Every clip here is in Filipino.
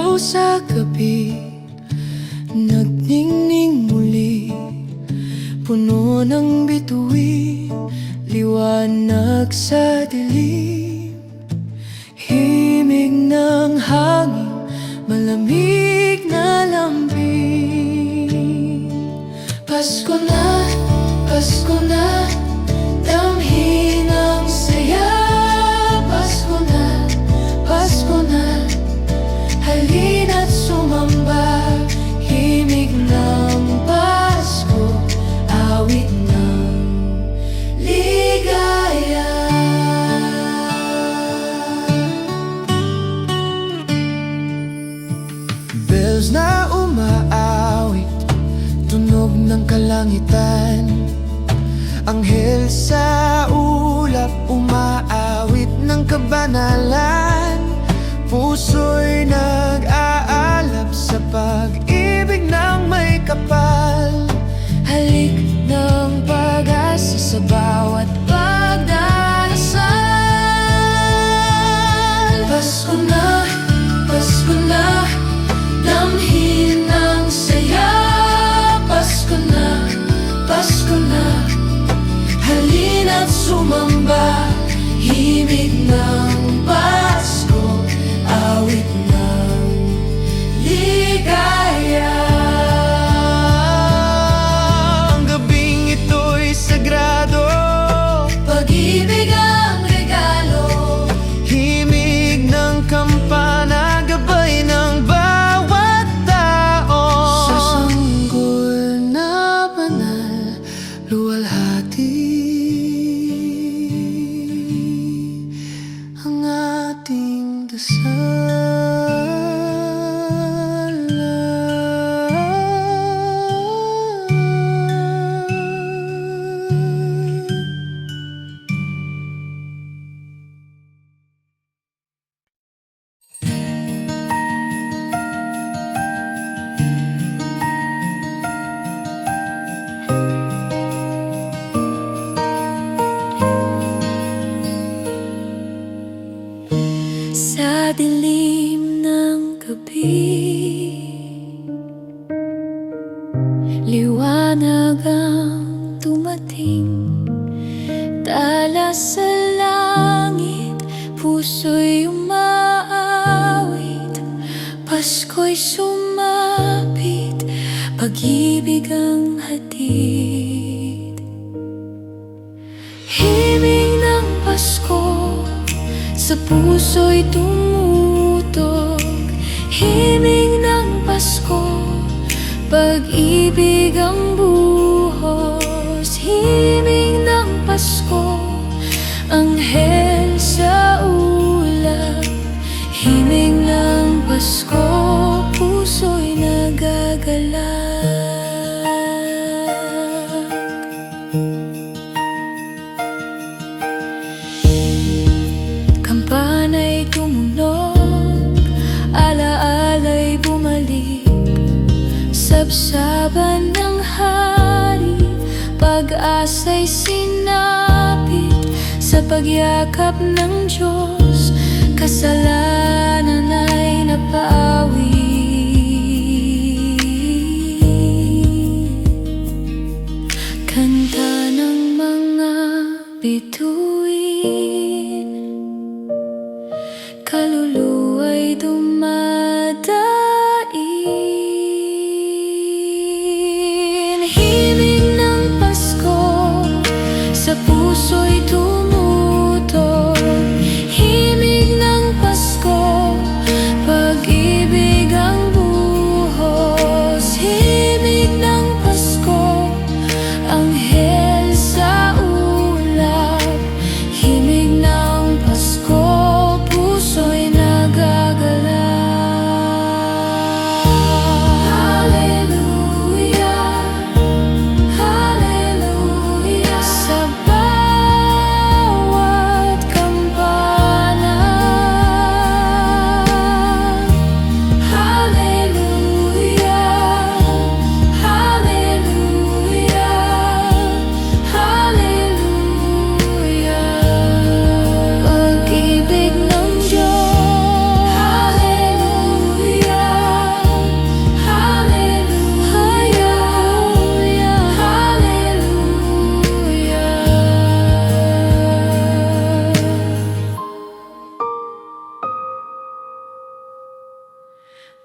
Araw sa gabi, nagningning muli, puno ng bituin, liwanag sa dilim. Himig ng hangin, malamig na lambing. Pasko na, Pasko na, damhin ang saya. Pasko na, Pasko na, halina't sumamba. Himig ng Pasko, awit ng ligaya. Bells na umaawit, tunog ng kalangitan. Anghel sa ulap, umaawit ng kabanalan. Puso'y nag-aalab sa pag-ibig ng may kapal. Halik ng pag-asa sa bawat pagdarasal. Pasko na, Pasko na, damhin ang saya. Pasko na, Pasko na, halina't sumamba. Himig ng Pasko, awit ng ligaya. Ang gabing ito'y sagrado, pag-ibig ang regalo. Himig ng kampana, gabay ng bawat tao. Sa sanggol na banal, luwalhati ang ating dasalan. Sa dilim ng gabi, liwanag ang dumating. Tala sa langit, puso'y umaawit. Pasko'y sumapit, pag-ibig ang hatid. Himig ng Pasko, sa puso'y tumutog. Himig ng Pasko, pag-ibig ang buhos. Himig ng Pasko, anghel sa ulap. Himig ng Pasko, puso'y nagagalak. Kampana'y tumunog, alaala'y bumalik. Sabsaban ng hari, pag-asa'y sinapit. Sa pagyakap ng Diyos, kasalanan ay napaawi. Kanta ng mga bituin, kaluluwa'y dumadain. Himig ng Pasko, sa puso'y tumutog. Himig ng Pasko, pag-ibig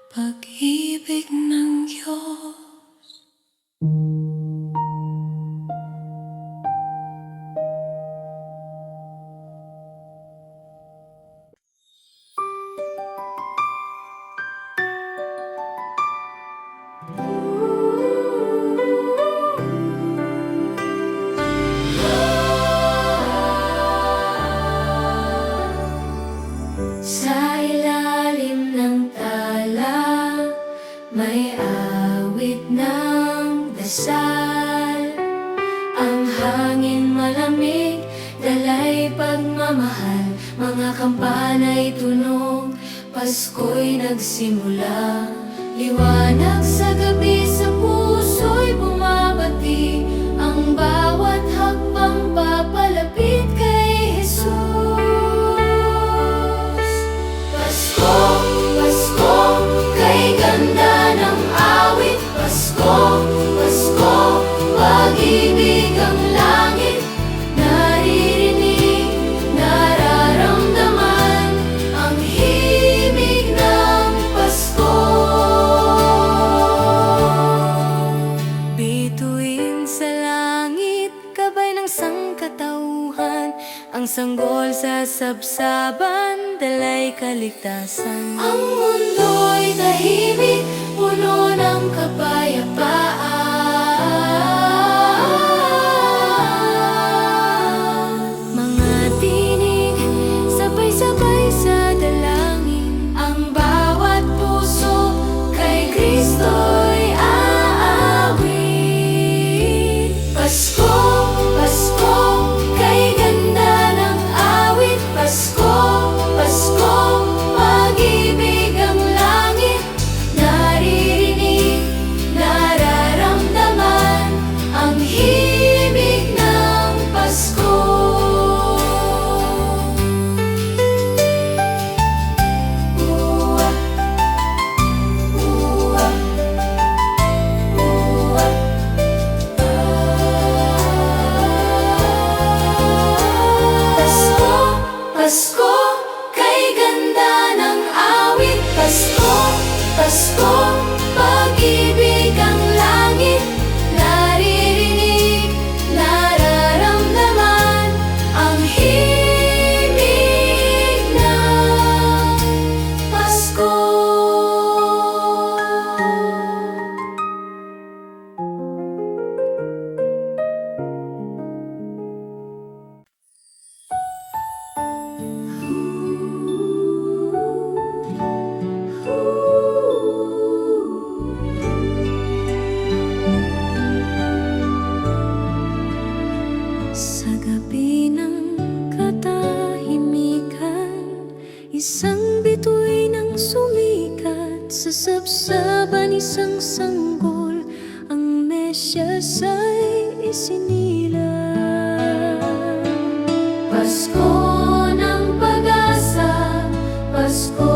pag-ibig ng Diyos. Sa ilalim ng tala, may awit ng dasal. Ang hangin malamig, dalay pagmamahal. Mga kampana'y tunog, Pasko'y nagsimula. Liwanag sa gabi, sa puso'y bumabati. Ang bawat hakbang papalapit kay Jesus. Pasko, Pasko, kay ganda ng awit. Pasko, Pasko, pag-ibig ang langit. Naririnig, nararamdaman ang himig ng Pasko. Bituin sa langit, gabay ng sangkatauhan. Ang sanggol sa sabsaban, dalay kaligtasan. Ang mundo'y tahimik, puno ng kapayapaan. Mga tinig, sabay-sabay sa dalangin. Ang bawat puso kay Kristo'y aawit. Pasko, Pasko, kay ganda ng awit. Pasko, Pasko, pag-ibig ang langit. Naririnig, nararamdaman ang himig ng Pasko. Uwa, uwa, uwa. Pasko, Pasko, kay ganda ng awit. Pasko, Pasko, pag-ibig ang langit. Naririnig, nararamdaman ang himig ng Pasko. Sa gabi ng katahimikan, isang bituin ang sumikat. Sa sabsaban isang sanggol, ang Mesyas ay isinilang. Pasko ng pag-asa, Pasko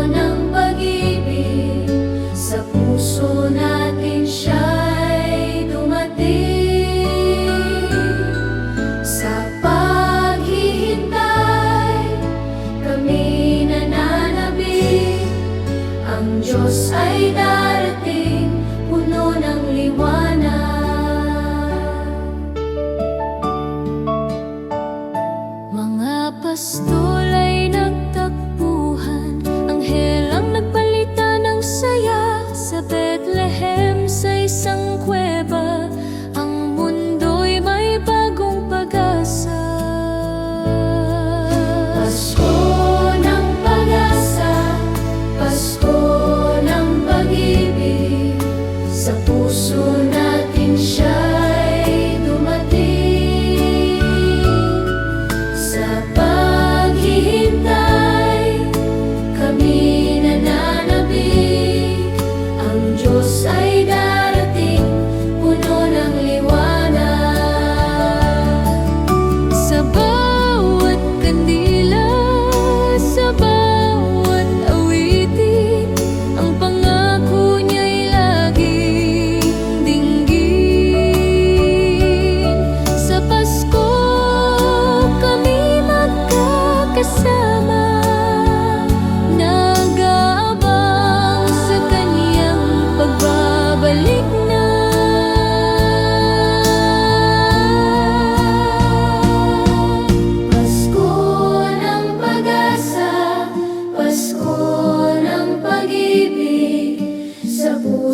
ng pag-ibig. Sa puso natin siya'y dumating. Sa paghihintay, kami nananabik. Ang Diyos ay darating, puno ng liwanag. Mga pastol ay nagtagpuhan, anghel ang nagbalita ng saya. Sa Bethlehem sa isang kuweba, ang mundo'y may bagong pag-asa. Pasko ng pag-asa, Pasko ng pag-ibig.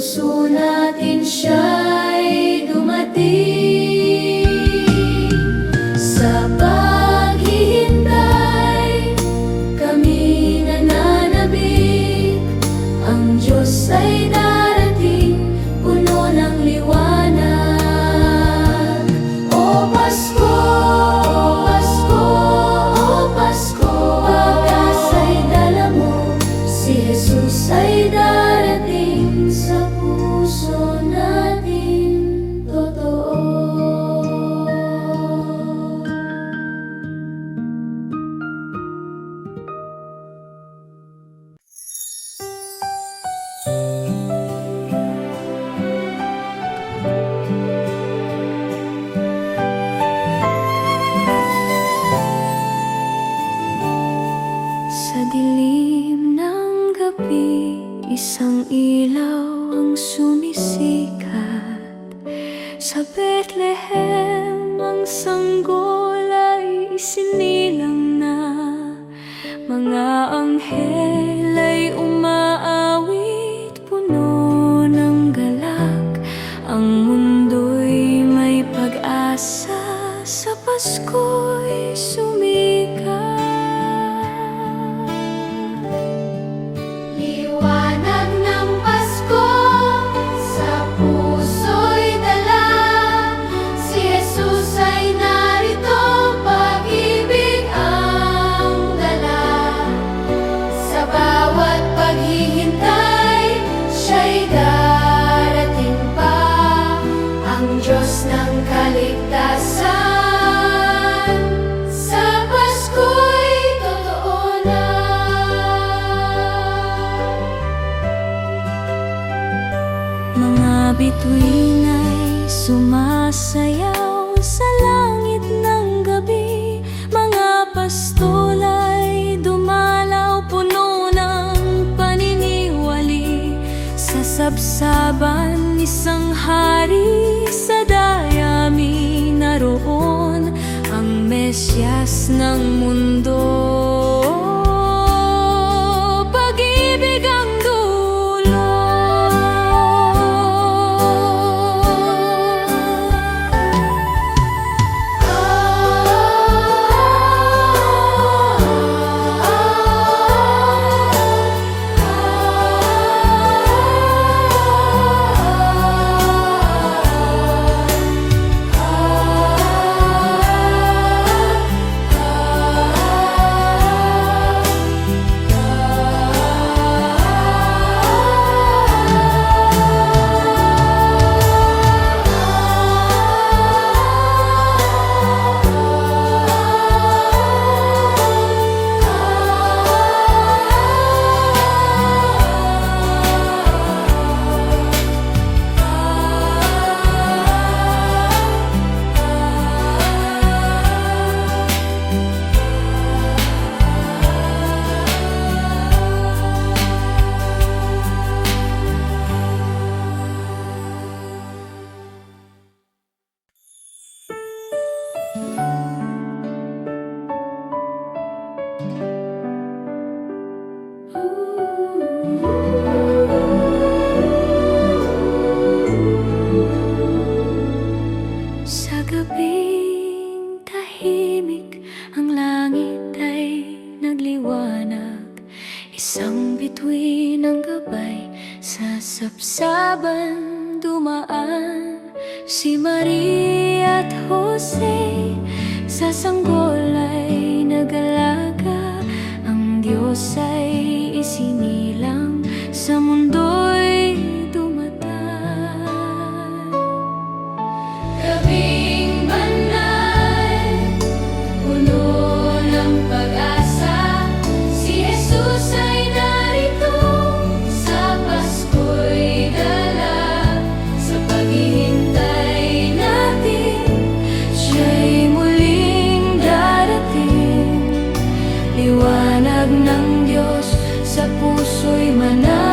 puso natin siya'y dumating. Sa paghihintay, kami nananabik. Ang Diyos ay darating, puno ng liwanag. O Pasko, O Pasko, O Pasko, pag-asa'y dala mo, si Jesus ay darating, sa puso natin totoo. Sa dilim ng gabi, isang ilaw ang sumisikat. Sa Bethlehem, ang sanggol ay isinilang na. Mga anghel ay umaawit, puno ng galak. Ang mundo'y may pag-asa, sa Pasko'y sumikat. Liwanag ng Pasko, sa puso'y dala. Si Jesus ay narito, pag-ibig ang dala. Sa bawat paghihintay, siya'y darating pa. Ang Diyos ng kaligtasan, sa Pasko'y totoo na. Mga bituin ay sumasayaw sa langit ng gabi. Mga pastol ay dumalaw, puno ng paniniwali. Sa sabsaban, isang hari sa dayami naroon, ang Mesyas ng mundo. Pag-ibig ang dulo. Sa gabing tahimik, ang langit ay nagliwanag. Isang bituin ang gabay, sa sabsaban dumaan. Si Maria at Jose, sa sanggol ay nag-alaga. Ang Diyos ay isinilang, sa mundo'y dumatag. Gabing banal, puno ng pag-asa. Si Jesus ay narito, sa Pasko'y dala. Sa paghihintay natin, siya'y muling darating. Liwanag ng Diyos, sa puso'y mananatili.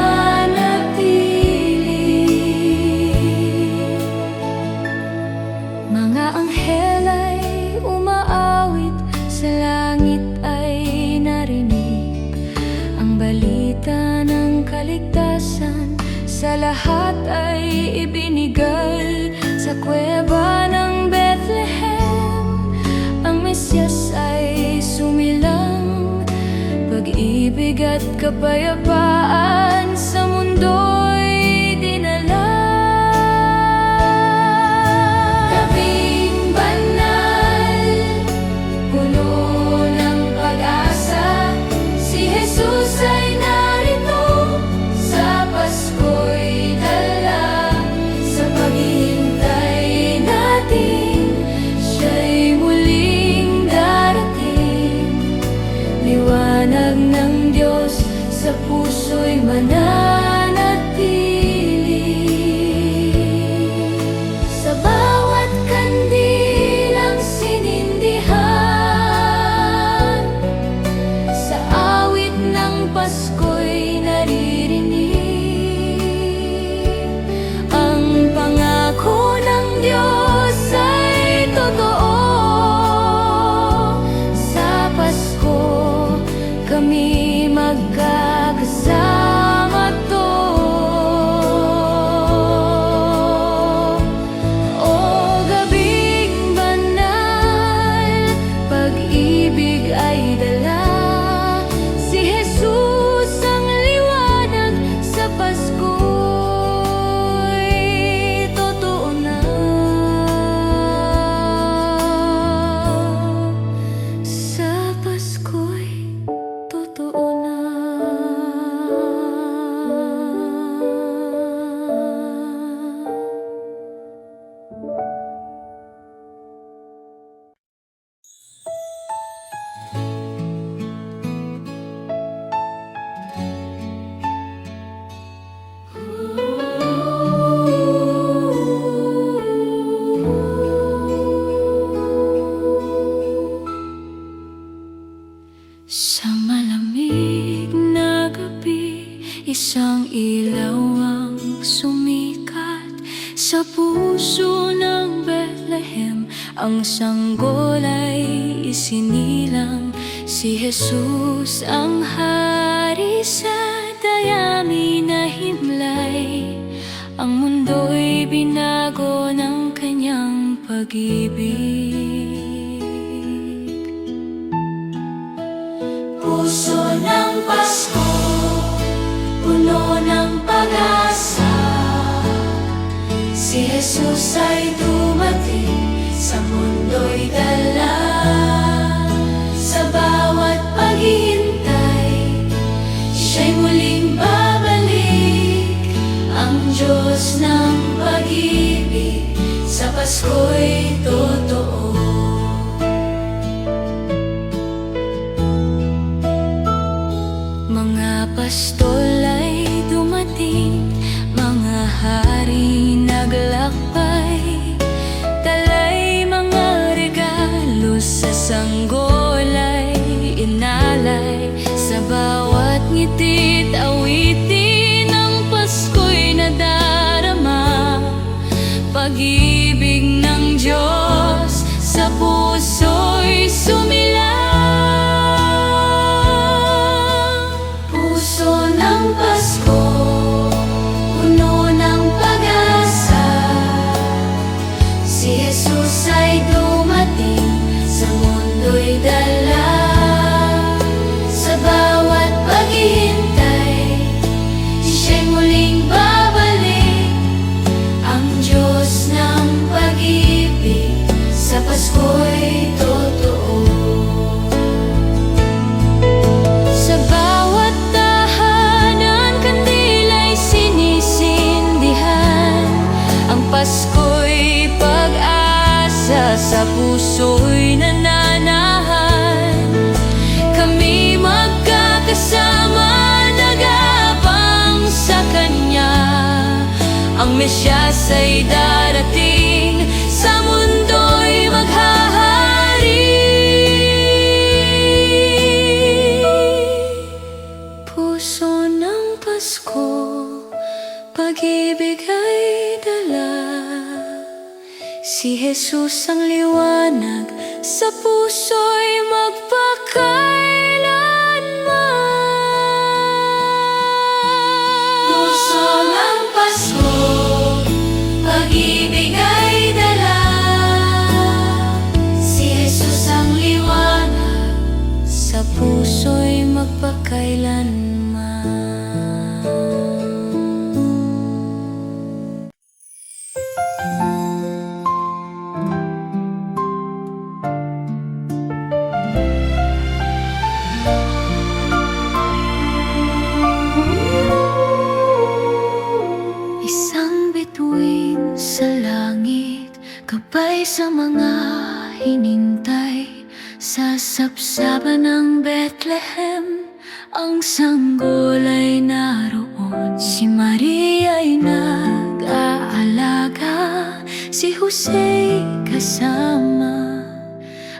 Mga anghel ay umaawit, sa langit ay narinig ang balita ng kaligtasan. sa lahat ay ibinigay sa kuweba ng Bethlehem. Ang Mesyas ay sumilang, pag-ibig at kapayapaan sa mundo'y dinala. Gabing banal, puno ng pag-asa, si Jesus ay narito, sa Pasko'y dala. Sa paghihintay natin, siya'y muling darating. Liwanag ng Diyos sa puso'y mananatili. Sa bawat kandil ang sinindihan, sa awit ng Pasko'y naririnig. Ang pangako ng Diyos ay totoo, sa Pasko kami magkakasama to. O gabing banal, pag-ibig ay dala, si Jesus ang liwanag, sa Pasko'y totoo na. Sa Pasko'y totoo na. Sa malamig na gabi, isang ilaw ang sumikat sa puso ng Bethlehem. Ang sanggol ay isinilang, si Jesus ang hari sa dayami na himlay. Ang mundo'y binago ng kanyang pag-ibig. Puso ng Pasko, puno ng pag-asa, si Jesus ay dumating, sa mundo'y dala. Sa bawat paghihintay, siya'y muling babalik. Ang Diyos ng pag-ibig, sa Pasko'y totoo. Mga pastol ay dumating, mga hari naglakbay, dala'y mga regalo, sa sanggol ay inalay. Sa bawat ngitit, awitin ng Pasko'y nadarama. Pag-ibig ng Diyos sa puso'y sumilang. Puso ng Pasko, puno ng pag-asa, si Jesus ay dumating, sa mundo'y dala. Sa bawat paghihintay, siya'y muling babalik. Ang Diyos ng pag-ibig, sa Pasko'y totoo. Sa bawat tahanan, kandil ay sinisindihan. Ang Pasko'y pag-asa, sa puso'y nananahan. Kami magkakasama, nag-aabang sa Kanya. Ang Mesyas ay darating, sa mundo'y maghahari. Puso ng Pasko, pag-ibig ay dala, si Jesus ang liwanag, sa puso'y magpakailanman. Puso ng magpakailanman. Isang bituin sa langit, gabay sa mga hinintay. Sa sapsapan ng Bethlehem, ang sanggol ay naroon. Si Maria ay nag-aalaga, si Jose kasama.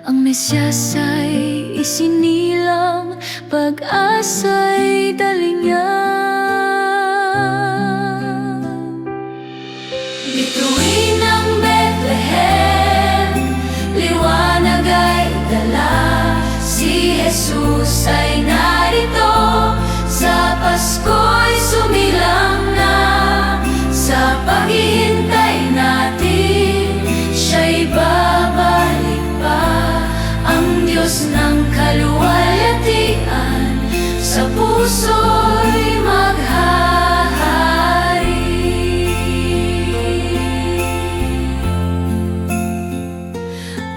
Ang Mesyas ay isinilang, pag-asa'y dalingan. Bituin ng Bethlehem, liwanag ay dala. Si Jesus ay narito, sa Pasko'y sumilang na. Sa paghihintay natin, siya'y babalik pa. Ang Diyos ng kaluwalhatian, sa puso'y maghahari.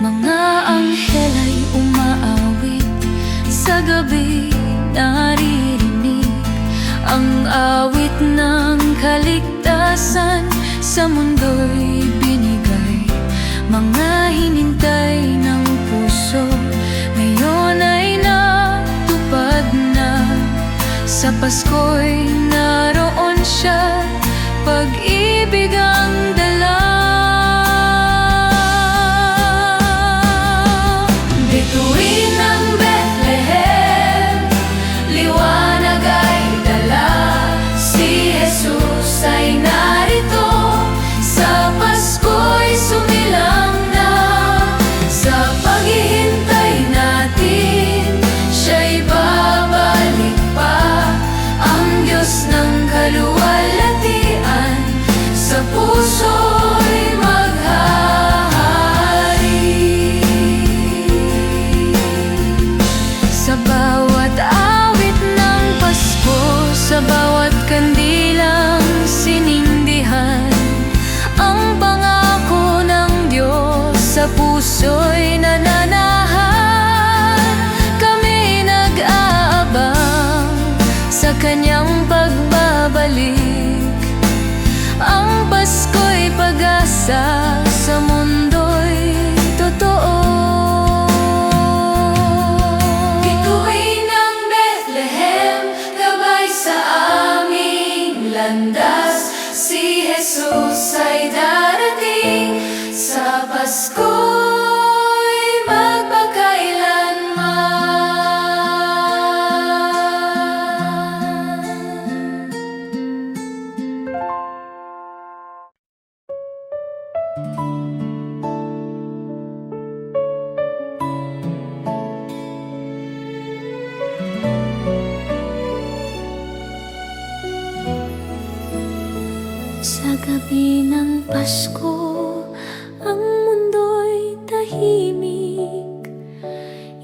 Mga anghel ay umaawit, sa gabi naririnig ang awit ng kaligtasan, sa mundo'y binigay. Mga hinintay ng puso, ngayon ay natupad na. Sa Pasko'y naroon siya, pag-ibig ang dala. Bituin ng Bethlehem, liwanag ay dala. Si Jesus ay narito, sa Pasko'y sumilang na. Sa paghihintay natin, siya'y babalik pa. Ang Diyos ng kaluwalhatian, sa puso'y maghahari. Sa bawat awit ng Pasko, sa bawat kandilang sinindihan, ang pangako ng Diyos sa puso'y nananahan. Kami nag-aabang sa Kanyang pagbabalik. Ang Pasko'y pag-asa, sa mundo'y totoo. Bituin ng Bethlehem, gabay sa aming landas. Si Jesus ay darating, sa Pasko'y magpakailanman. Sa gabi ng Pasko, ang mundo'y tahimik.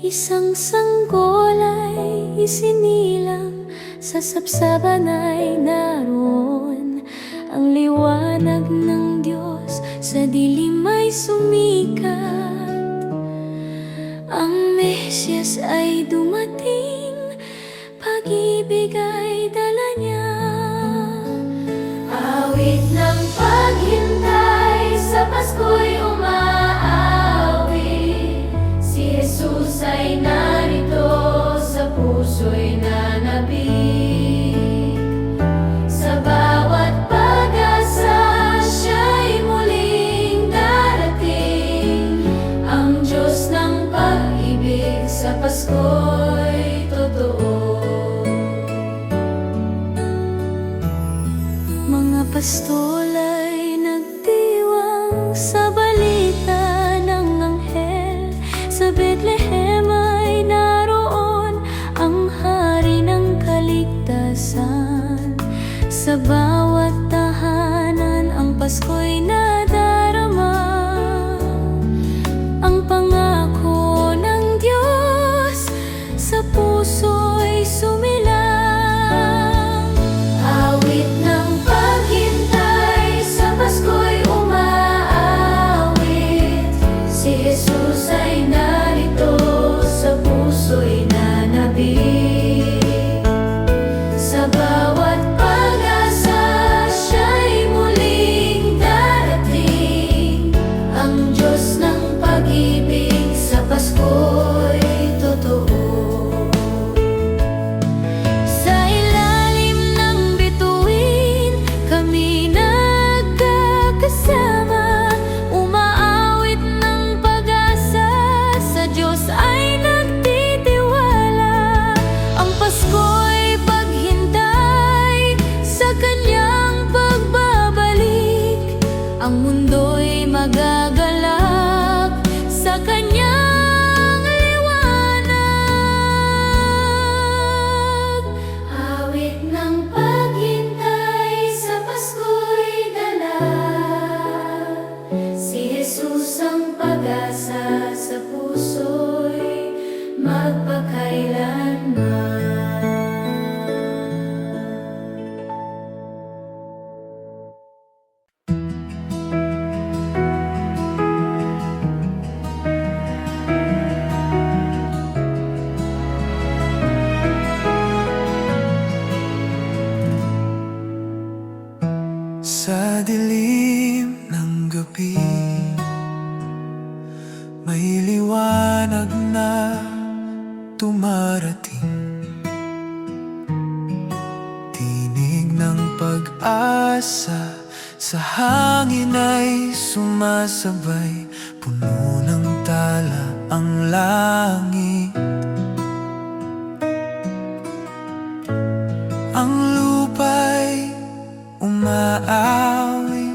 Isang sanggol ay isinilang, sa sapsapan ay naroon. Ang liwanag ng Diyos sa dilim ay sumikat. Ang Mesyas ay dumating, pag-ibig ay dala niya. Awit ng paghintay, sa Pasko'y umaawit. Si Jesus ay narito, sa puso'y nanabik. Sa bawat pag-asa, siya'y muling darating. Ang Diyos ng pag-ibig, sa Pasko'y totoo. Mga pastol ay nagdiwang sa balita ng anghel. Sa Bethlehem ay naroon ang hari ng kaligtasan. Sa bawat tahanan, ang Pasko'y nadarama. Ang pangako ng Diyos sa puso'y sumila. Sa dilim ng gabi, may liwanag na dumarating. Tinig ng pag-asa sa hangin ay sumasabay. Puno ng tala ang langit. Ang lupa'y umaawit.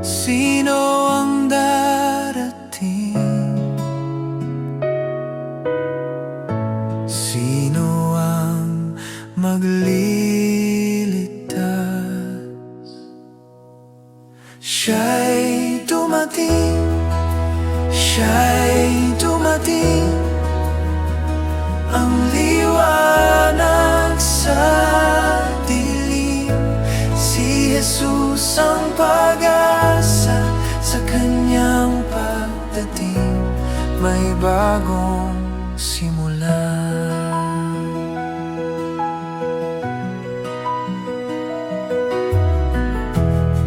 Sino ang darating? Sino ang magliligtas? Siya'y dumating, siya'y dumating. Ang liwanag sa dilim, si Jesus ang pag-asa. Sa kanyang pagdating, may bagong simula.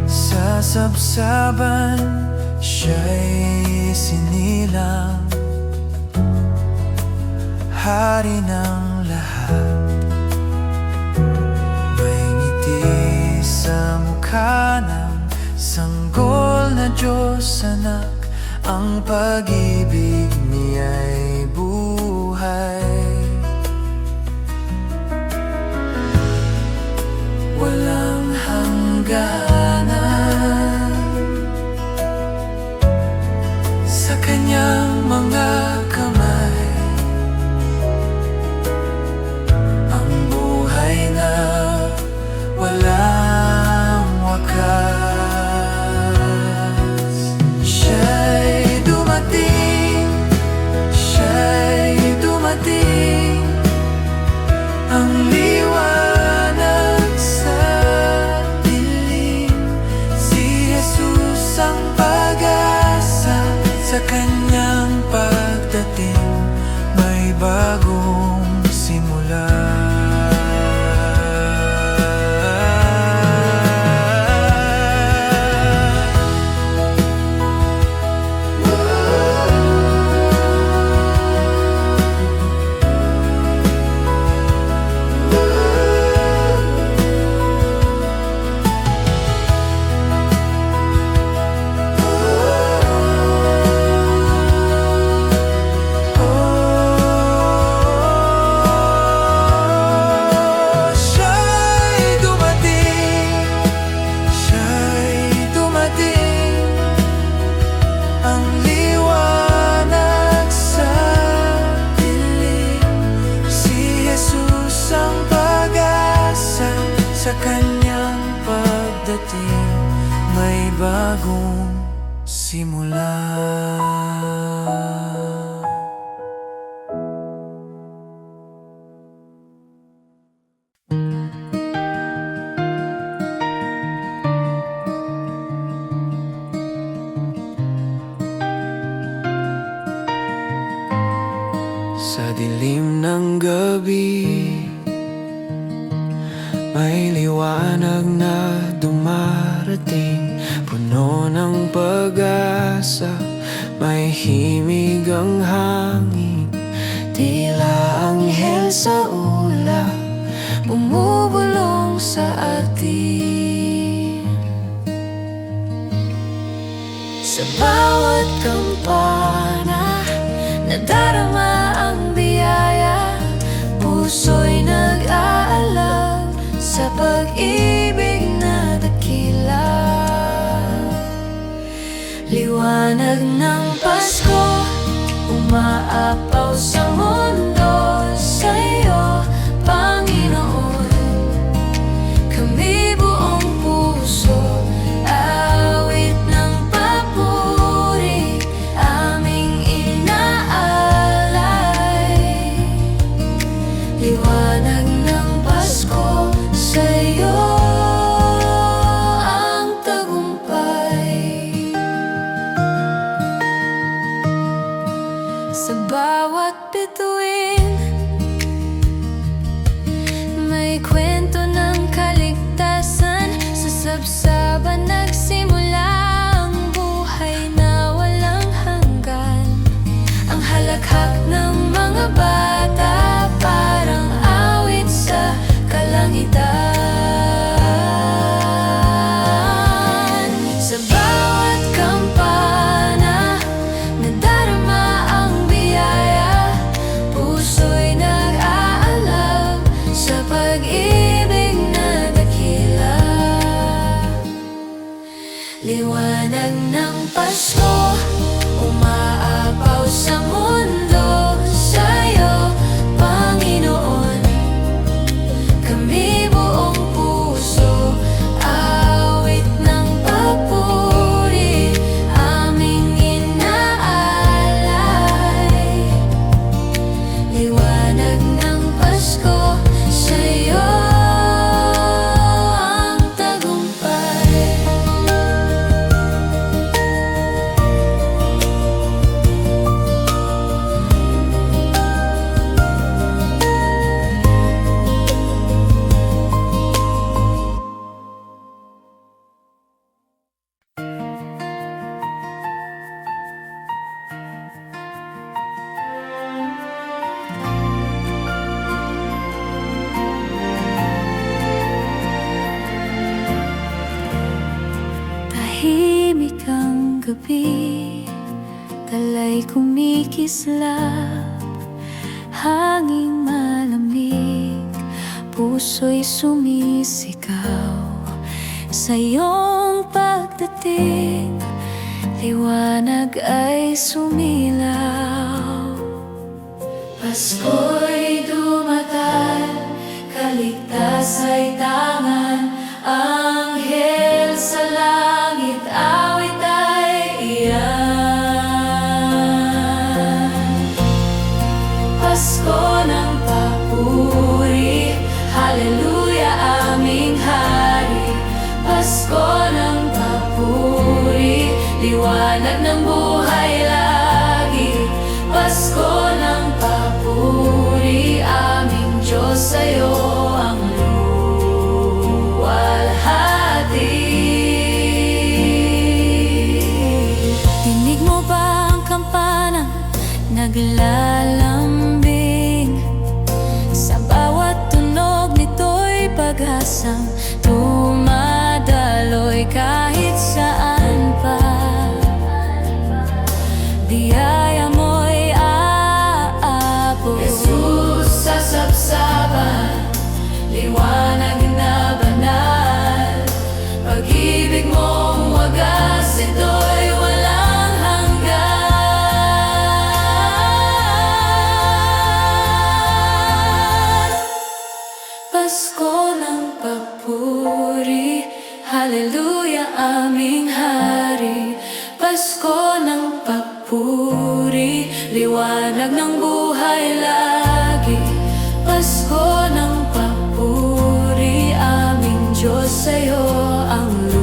Sa sabsaban, siya'y sinilang, hari ng lahat. May ngiti sa mukha ng sanggol na Diyos anak. Ang pag-ibig niya'y buhay. Walang hangganan sa kanyang mga kamay. Ang buhay na walang wakas. Siya'y dumating, siya'y dumating. Ang liwanag sa dilim, si Jesus ang pag-asa. Sa kanyang pagdating, may bagong simula. Sa kanyang pagdating, may bagong simula. Sa dilim ng gabi, may liwanag na dumarating. Puno ng pag-asa, may himig ang hangin. Tila anghel sa ulap, bumubulong sa atin. Sa bawat kampana, nadarama ang biyaya. Puso'y nag-aalab sa pag-ibig na dakila. Liwanag ng Pasko, umaapaw sa mundo. Sa'yo, Panginoon, kami buong puso. Awit ng papuri, aming inaalay. Liwanag ng Pasko, sa'yo ang tagumpay. Sa bawat bituin, Liwanag ng Pasko, umaapaw sa mundo. Sa'yo, Panginoon, kami buong puso, awit ng papuri, aming inaalay. Liwanag ng Pasko, sa'yo ang tagumpay. Tahimik ang gabi, talay kumikislap, hanging malamig, puso'y sumisigaw. Sa iyong pagdating, liwanag ay sumilaw. Pasko'y dumatal, kaligtas ay tangan, anghel sa langit, awit ay iyan. Pasko ng papuri, haleluya aming hari. Pasko ng papuri, liwanag ng buhay lagi. Pasko ng papuri, aming Diyos, sa'yo ang luwalhati. Dinig mo ba ang kampana naglalambing? Sa bawat tunog nito'y pag-asang dumadaloy kahit saan pa. Biyaya mo'y aabot. Jesus sa sabsaban, liwanag na banal. Pag-ibig mong wagas, ito'y walang hanggan. Pasko ng papuri, haleluya aming hari. Pasko ng papuri, liwanag ng buhay lagi. Pasko ng papuri, aming Diyos, sa'yo ang luwalhati.